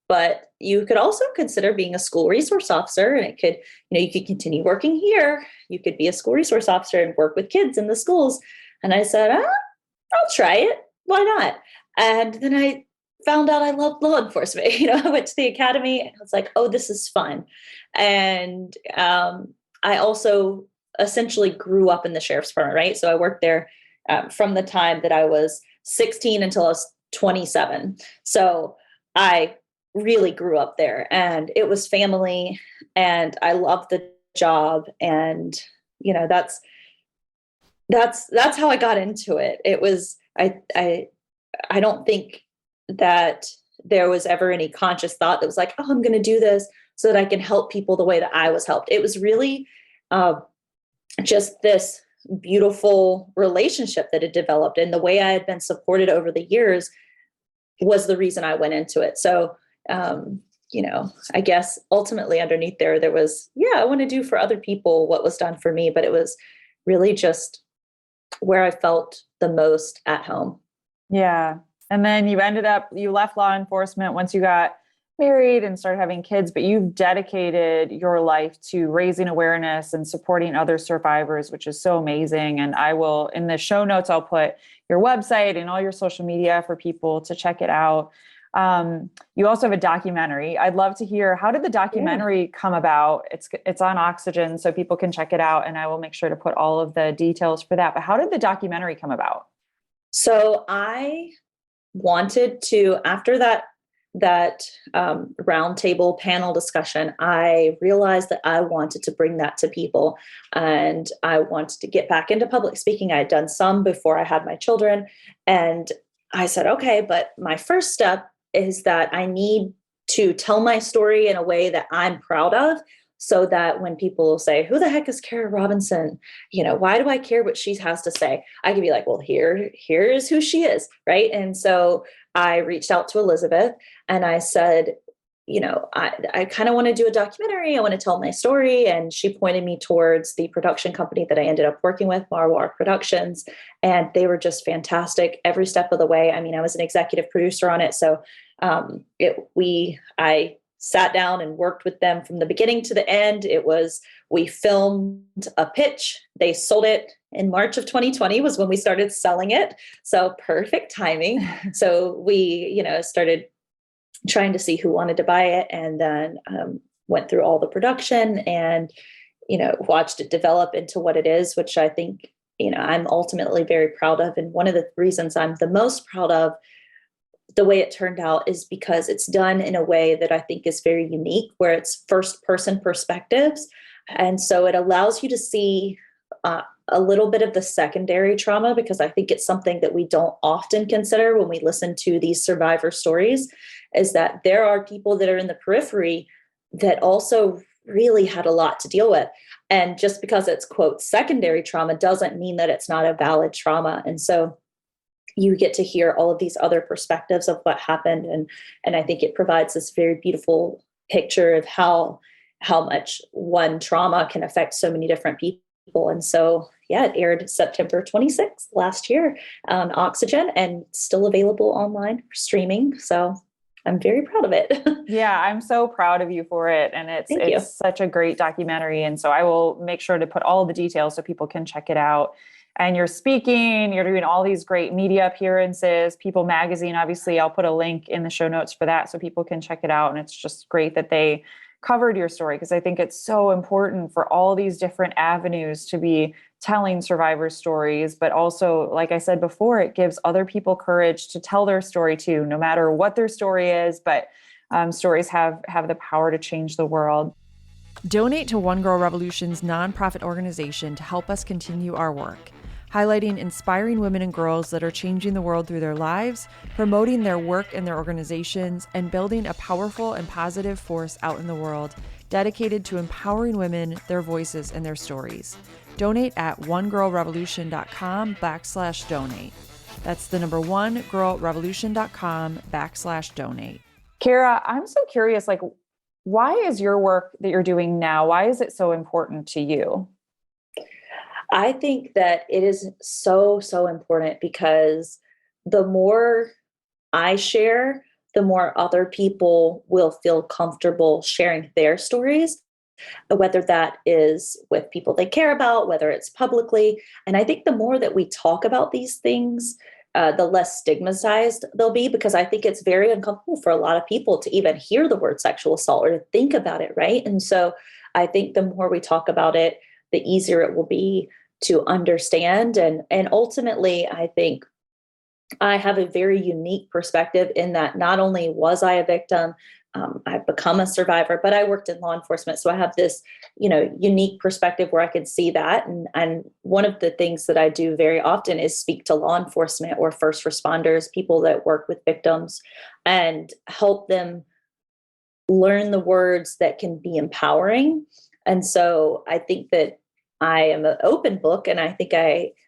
but you could also consider being a school resource officer, and it could, you could continue working here. You could be a school resource officer and work with kids in the schools. And I said, I'll try it. Why not? And then I found out I loved law enforcement. I went to the academy and I was like, oh, this is fun. And I also essentially grew up in the sheriff's department, right? So I worked there from the time that I was 16 until I was 27. So I really grew up there, and it was family, and I loved the job. And, that's how I got into it. It was, I don't think that there was ever any conscious thought that was like, oh, I'm going to do this so that I can help people the way that I was helped. It was really just this beautiful relationship that had developed, and the way I had been supported over the years was the reason I went into it. So, I guess ultimately underneath there was, I want to do for other people what was done for me, but it was really just where I felt the most at home. Yeah. And then you left law enforcement once you got married and started having kids, but you've dedicated your life to raising awareness and supporting other survivors, which is so amazing. And I will, in the show notes, I'll put your website and all your social media for people to check it out. You also have a documentary. I'd love to hear, how did the documentary come about? It's on Oxygen, so people can check it out, and I will make sure to put all of the details for that. But how did the documentary come about? So I wanted to, after that roundtable panel discussion, I realized that I wanted to bring that to people, and I wanted to get back into public speaking. I had done some before I had my children, and I said, okay, but my first step is that I need to tell my story in a way that I'm proud of, so that when people say, who the heck is Kara Robinson? Why do I care what she has to say? I can be like, well, here's who she is. Right. And so I reached out to Elizabeth and I said, I kind of want to do a documentary. I want to tell my story. And she pointed me towards the production company that I ended up working with, Marwar Productions. And they were just fantastic every step of the way. I mean, I was an executive producer on it. So I sat down and worked with them from the beginning to the end. We filmed a pitch. They sold it in March of 2020 was when we started selling it. So perfect timing. So we, started trying to see who wanted to buy it, and then went through all the production and, watched it develop into what it is, which I think, I'm ultimately very proud of. And one of the reasons I'm the most proud of the way it turned out is because it's done in a way that I think is very unique, where it's first person perspectives. And so it allows you to see a little bit of the secondary trauma, because I think it's something that we don't often consider when we listen to these survivor stories, is that there are people that are in the periphery that also really had a lot to deal with. And just because it's, quote, secondary trauma doesn't mean that it's not a valid trauma. And so you get to hear all of these other perspectives of what happened. And I think it provides this very beautiful picture of how much one trauma can affect so many different people. And so, it aired September 26th last year on Oxygen, and still available online for streaming. So I'm very proud of it. Yeah, I'm so proud of you for it. And it's such a great documentary. And so I will make sure to put all the details so people can check it out. And you're speaking, you're doing all these great media appearances, People Magazine. Obviously, I'll put a link in the show notes for that so people can check it out. And it's just great that they covered your story, because I think it's so important for all these different avenues to be telling survivor stories. But also, like I said before, it gives other people courage to tell their story too, no matter what their story is. But stories have the power to change the world. Donate to One Girl Revolution's nonprofit organization to help us continue our work, highlighting inspiring women and girls that are changing the world through their lives, promoting their work and their organizations, and building a powerful and positive force out in the world dedicated to empowering women, their voices, and their stories. Donate at onegirlrevolution.com/donate. That's the number onegirlrevolution.com/donate. Kara, I'm so curious, why is your work that you're doing now, why is it so important to you? I think that it is so, so important, because the more I share, the more other people will feel comfortable sharing their stories, whether that is with people they care about, whether it's publicly. And I think the more that we talk about these things, the less stigmatized they'll be, because I think it's very uncomfortable for a lot of people to even hear the word sexual assault or to think about it, right? And so I think the more we talk about it, the easier it will be to understand. And ultimately, I think I have a very unique perspective in that not only was I a victim, I've become a survivor, but I worked in law enforcement. So I have this, unique perspective where I could see that. And one of the things that I do very often is speak to law enforcement or first responders, people that work with victims, and help them learn the words that can be empowering. And so I think that I am an open book, and I think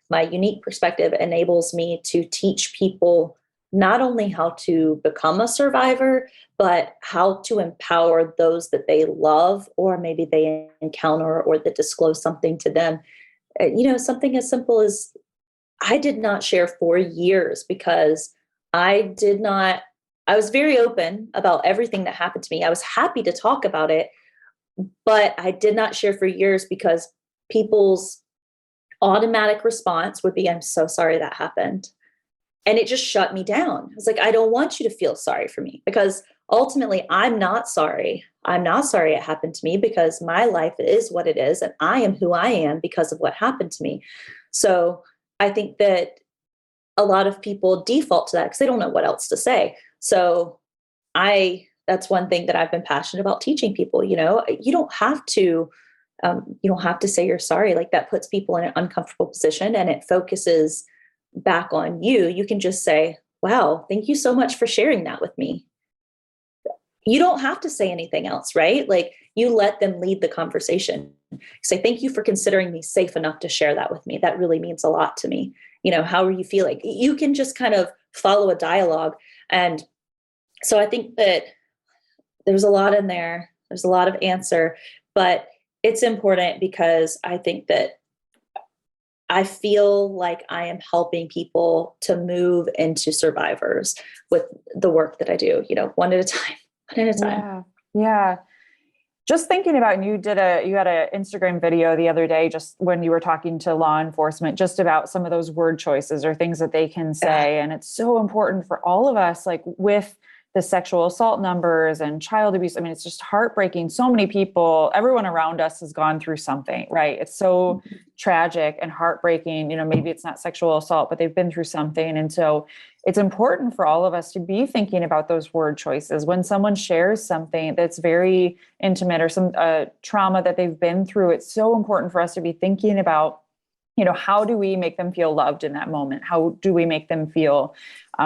my unique perspective enables me to teach people not only how to become a survivor, but how to empower those that they love, or maybe they encounter, or that disclose something to them. Something as simple as, I did not share for years because I did not, I was very open about everything that happened to me. I was happy to talk about it, but I did not share for years because people's automatic response would be, I'm so sorry that happened. And it just shut me down. I was like, I don't want you to feel sorry for me, because ultimately I'm not sorry. I'm not sorry it happened to me, because my life is what it is. And I am who I am because of what happened to me. So I think that a lot of people default to that because they don't know what else to say. So that's one thing that I've been passionate about teaching people. You don't have to, say you're sorry. Like, that puts people in an uncomfortable position, and it focuses back on you. You can just say, wow, thank you so much for sharing that with me. You don't have to say anything else, right? Like, you let them lead the conversation. Say, thank you for considering me safe enough to share that with me. That really means a lot to me. How are you feeling? You can just kind of follow a dialogue. And so I think that there's a lot in there. There's a lot of answer, but it's important because I think that I feel like I am helping people to move into survivors with the work that I do, one at a time, one at a time. Yeah. Yeah. Just thinking about, and you had an Instagram video the other day, just when you were talking to law enforcement, just about some of those word choices or things that they can say. Yeah. And it's so important for all of us, like with the sexual assault numbers and child abuse. I mean, it's just heartbreaking. So many people, everyone around us has gone through something, right? It's so tragic and heartbreaking. Maybe it's not sexual assault, but they've been through something. And so it's important for all of us to be thinking about those word choices. When someone shares something that's very intimate or some trauma that they've been through, it's so important for us to be thinking about, how do we make them feel loved in that moment? How do we make them feel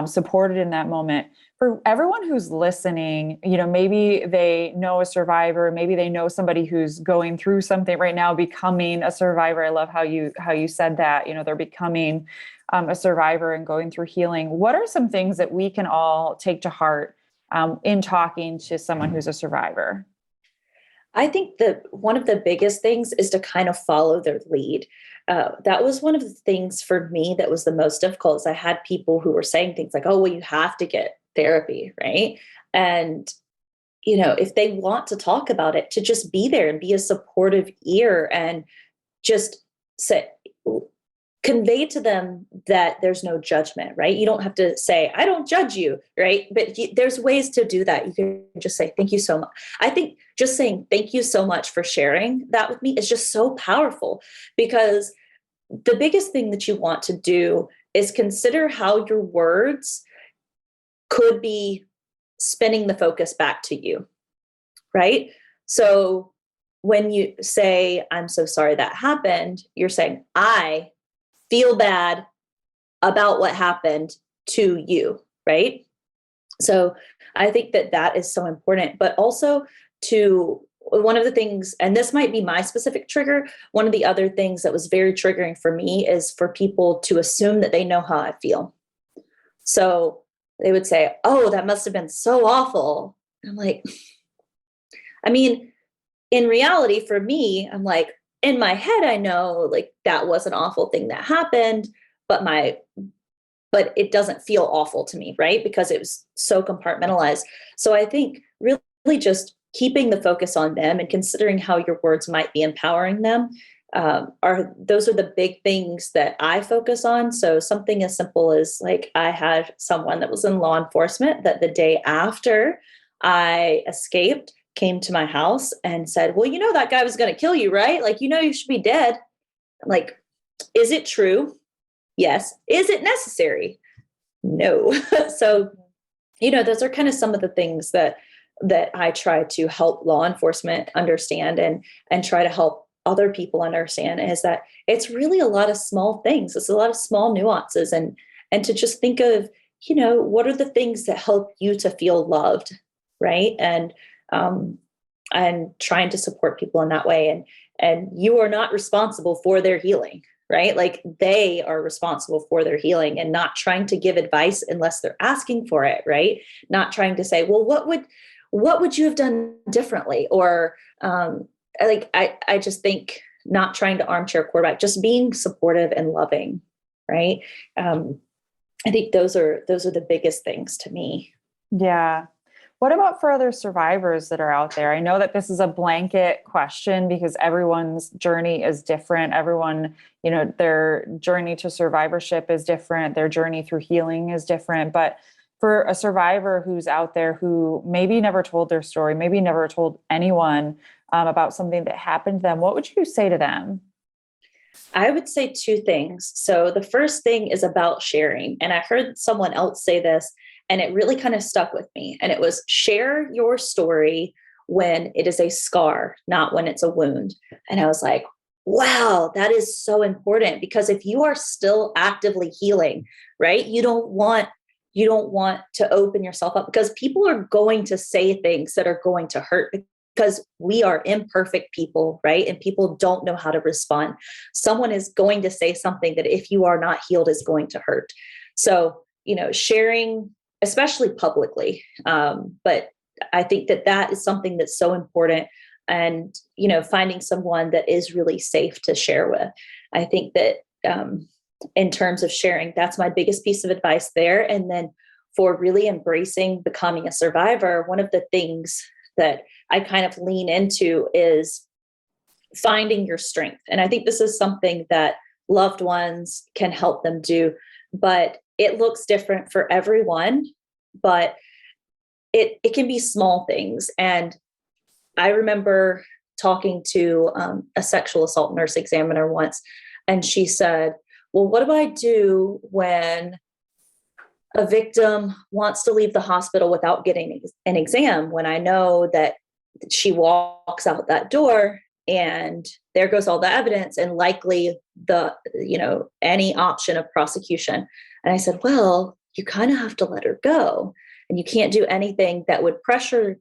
supported in that moment? For everyone who's listening, maybe they know a survivor, maybe they know somebody who's going through something right now, becoming a survivor. I love how you said that, they're becoming a survivor and going through healing. What are some things that we can all take to heart in talking to someone who's a survivor? I think that one of the biggest things is to kind of follow their lead. That was one of the things for me that was the most difficult. Is I had people who were saying things like, oh, well, you have to get therapy, right? And, if they want to talk about it, to just be there and be a supportive ear and just convey to them that there's no judgment, right? You don't have to say, I don't judge you, right? But there's ways to do that. You can just say, thank you so much. I think just saying thank you so much for sharing that with me is just so powerful, because the biggest thing that you want to do is consider how your words could be spinning the focus back to you, right? So when you say, I'm so sorry that happened, you're saying, I feel bad about what happened to you, right? So I think that is so important, but also one of the things, and this might be my specific trigger, one of the other things that was very triggering for me is for people to assume that they know how I feel. So they would say, oh, that must have been so awful. I'm like, I mean, in reality for me, I'm like, in my head, I know like that was an awful thing that happened, but my but it doesn't feel awful to me, right? Because it was so compartmentalized. So I think really just keeping the focus on them and considering how your words might be empowering them those are the big things that I focus on. So something as simple as like I had someone that was in law enforcement that the day after I escaped came to my house and said, well, that guy was going to kill you, right? Like, you should be dead. I'm like, is it true? Yes. Is it necessary? No. So, those are kind of some of the things that I try to help law enforcement understand and try to help other people understand, is that it's really a lot of small things. It's a lot of small nuances, and to just think of, what are the things that help you to feel loved, right? And trying to support people in that way. And you are not responsible for their healing, right? Like they are responsible for their healing, and not trying to give advice unless they're asking for it, right? Not trying to say, well, what would you have done differently? Or I just think not trying to armchair quarterback, just being supportive and loving, right? I think those are the biggest things to me. Yeah. What about for other survivors that are out there? I know that this is a blanket question because everyone's journey is different. Everyone, their journey to survivorship is different. Their journey through healing is different. But for a survivor who's out there who maybe never told their story, maybe never told anyone about something that happened to them, what would you say to them? I would say two things. So the first thing is about sharing. And I heard someone else say this, and it really kind of stuck with me. And it was, share your story when it is a scar, not when it's a wound. And I was like, wow, that is so important, because if you are still actively healing, right, you don't want to open yourself up, because people are going to say things that are going to hurt, because we are imperfect people, right? And people don't know how to respond. Someone is going to say something that if you are not healed is going to hurt. So, sharing, especially publicly. But I think that is something that's so important. And, finding someone that is really safe to share with. I think that in terms of sharing, that's my biggest piece of advice there. And then for really embracing becoming a survivor, one of the things that I kind of lean into is finding your strength. And I think this is something that loved ones can help them do, but it looks different for everyone, but it can be small things. And I remember talking to a sexual assault nurse examiner once, and she said, well, what do I do when a victim wants to leave the hospital without getting an exam, when I know that she walks out that door and there goes all the evidence and likely any option of prosecution? And I said, well, you kind of have to let her go, and you can't do anything that would pressure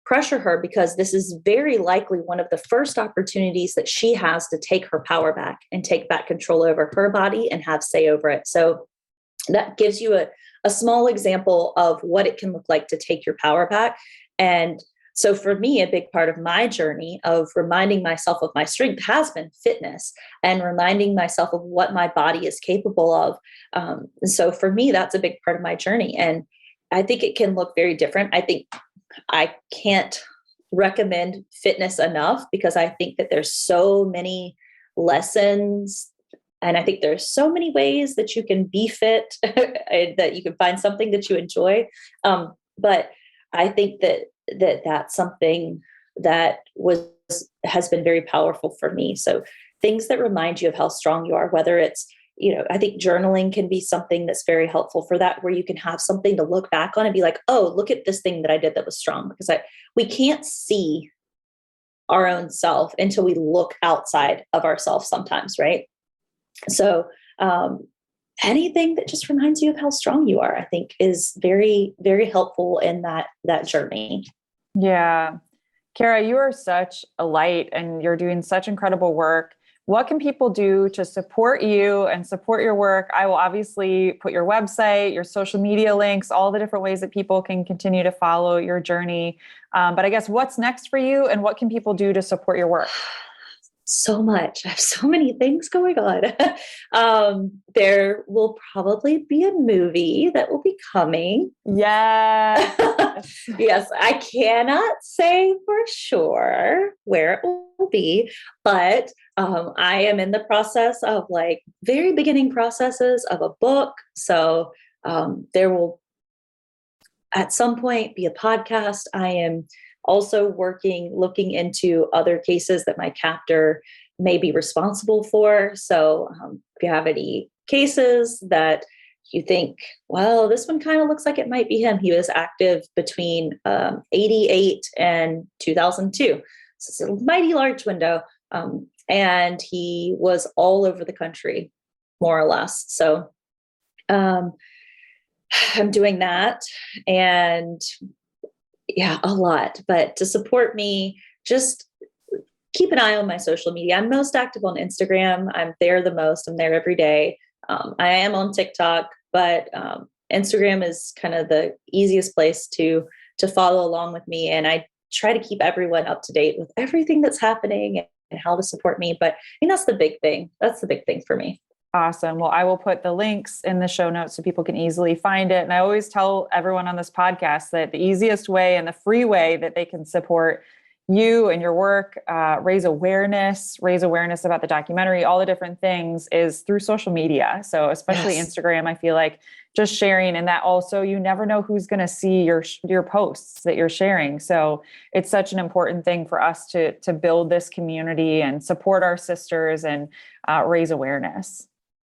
her, because this is very likely one of the first opportunities that she has to take her power back and take back control over her body and have say over it. So that gives you a small example of what it can look like to take your power back. And so for me, a big part of my journey of reminding myself of my strength has been fitness and reminding myself of what my body is capable of. And so for me, that's a big part of my journey. And I think it can look very different. I think I can't recommend fitness enough, because I think that there's so many lessons, and I think there's so many ways that you can be fit, that you can find something that you enjoy. But I think that's something that has been very powerful for me. So things that remind you of how strong you are, whether it's, I think journaling can be something that's very helpful for that, where you can have something to look back on and be like, oh, look at this thing that I did that was strong. Because we can't see our own self until we look outside of ourselves sometimes, right? So anything that just reminds you of how strong you are, I think is very, very helpful in that journey. Yeah. Kara, you are such a light and you're doing such incredible work. What can people do to support you and support your work? I will obviously put your website, your social media links, all the different ways that people can continue to follow your journey. But I guess what's next for you, and what can people do to support your work? So much. I have so many things going on. There will probably be a movie that will be coming. Yes. Yes, I cannot say for sure where it will be, but I am in the process of like very beginning processes of a book. So there will at some point be a podcast. I am also looking into other cases that my captor may be responsible for. So if you have any cases that you think, well, this one kind of looks like it might be him. He was active between 88 and 2002. So it's a mighty large window. And he was all over the country, more or less. So I'm doing that. And yeah, a lot. But to support me, just keep an eye on my social media. I'm most active on Instagram. I'm there the most. I'm there every day. I am on TikTok, but Instagram is kind of the easiest place to follow along with me. And I try to keep everyone up to date with everything that's happening and how to support me. But I think that's the big thing. That's the big thing for me. Awesome. Well, I will put the links in the show notes so people can easily find it. And I always tell everyone on this podcast that the easiest way and the free way that they can support you and your work, raise awareness about the documentary, all the different things is through social media. So especially Yes. Instagram, I feel like just sharing, and that also you never know who's going to see your posts that you're sharing. So it's such an important thing for us to build this community and support our sisters and raise awareness.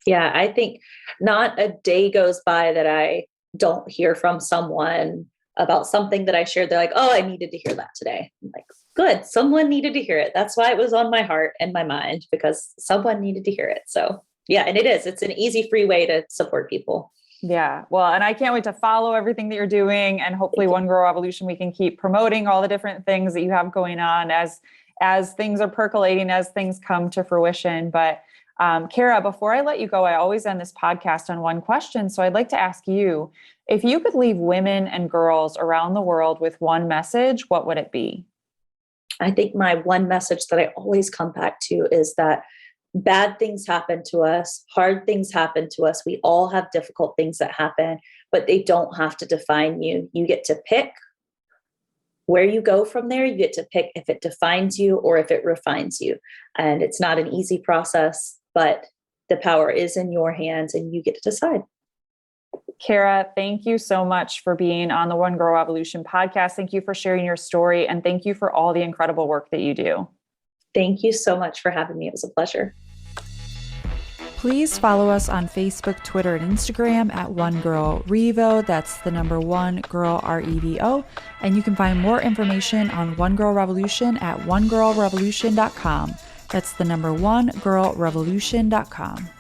Yeah, I think not a day goes by that I don't hear from someone about something that I shared. They're like, oh, I needed to hear that today. I'm like, good. Someone needed to hear it. That's why it was on my heart and my mind, because someone needed to hear it. So yeah, and it's an easy, free way to support people. Yeah. Well, and I can't wait to follow everything that you're doing, and hopefully One Girl Revolution, we can keep promoting all the different things that you have going on as things are percolating, as things come to fruition. But Kara, before I let you go, I always end this podcast on one question. So I'd like to ask you, if you could leave women and girls around the world with one message, what would it be? I think my one message that I always come back to is that bad things happen to us, hard things happen to us. We all have difficult things that happen, but they don't have to define you. You get to pick where you go from there. You get to pick if it defines you or if it refines you. And it's not an easy process, but the power is in your hands and you get to decide. Kara, thank you so much for being on the One Girl Revolution podcast. Thank you for sharing your story, and thank you for all the incredible work that you do. Thank you so much for having me. It was a pleasure. Please follow us on Facebook, Twitter, and Instagram at One Girl Revo. That's the number One Girl REVO. And you can find more information on One Girl Revolution at onegirlrevolution.com. That's the number onegirlrevolution.com.